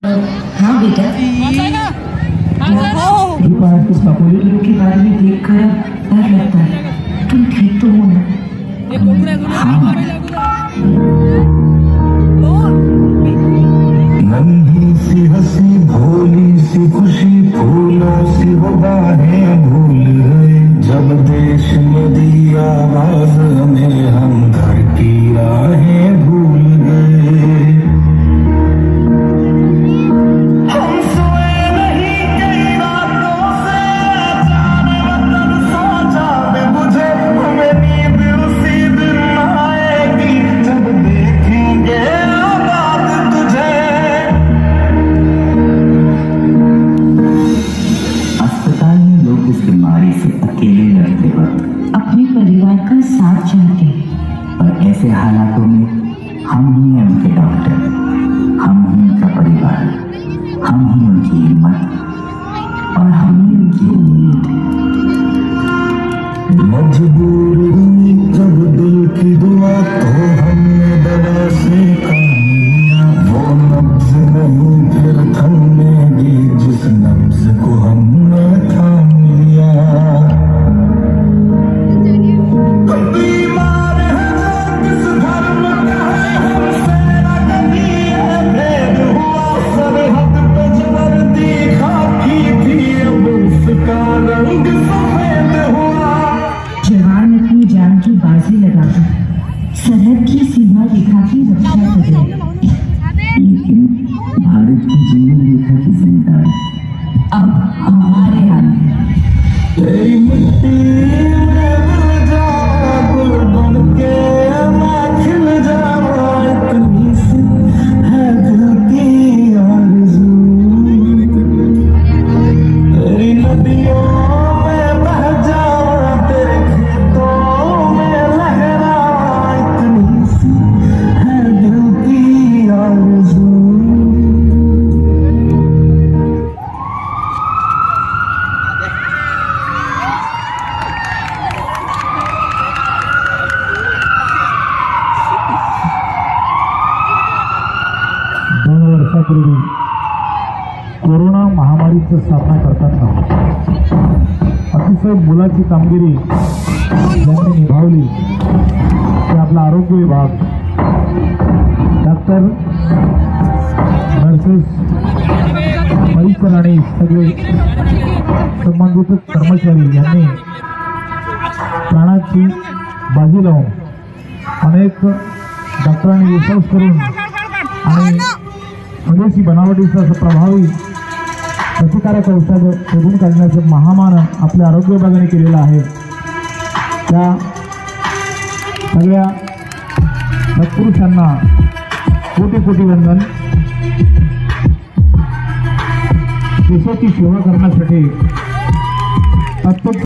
हाँ बेटा, सापोली के बारे में देखकर डर लगता है। तुम ठीक तो हो ना? नन्ही सी हंसी भोली सी खुशी फूलों सी बाहें भूल गए जब देश में दी आवाज में हम घर की राहें भूल गए। हम सोए नहीं कई रातों से जाने वतन सो जावे मुझे हमें नींद उसी दिन आएगी जब देखेंगे इस बीमारी से अकेले लड़ते वक्त अपने परिवार का साथ चाहते हैं, और ऐसे हालातों में हम ही हैं उनके डॉक्टर, हम ही उनका परिवार, हम ही उनकी हिम्मत और हम ही उनकी उम्मीद। मजबूर हुई जब दिल की दुआ तो हमने दवा से काम वो नब्ज नहीं फिर थमेगी जिस नब्ज को हमने थाम लिया। बीमार है जो किस धर्म का है हमसे न कभी है भेद हुआ सरहद पे जो वर्दी खाकी थी अब उसका रंग सफेद हुआ। जवान अपनी जान की बाजी लगाकर सरहद की सीमा रेखा की रक्षा कर रहे, लेकिन भारत की जीवन रेखा की जिंदा अब हमारे हाथ में। तेरी मिट्टी में मिल जावा गुल बन के मैं खिल जावा इतनी सी है दिल की आरज़ू। तेरी नदियों में बह जावा तेरे खेतों में लहरा इतनी सी है दिल की आरज़ू। वर्षापूर्वी कोरोना महामारीचा सामना करताना अतिशय मोलाची कामगिरी ज्यांनी निभावली ते आपला आरोग्य विभाग, डॉक्टर, नर्सेस, परिसर आणि सगळे संबंधित कर्मचारी यांनी प्राणाची बाजी लावून अनेक डॉक्टरांनी रिसर्च करून आणि स्वदेशी बनावटीचं असं प्रभावी प्रतिकारक औषध शोधून काढण्याचं महामान आपल्या आरोग्य विभागाने केलेलं आहे। त्या सगळ्या सत्पुरुषांना कोटी कोटी वंदन। देशाची सेवा करण्यासाठी प्रत्येक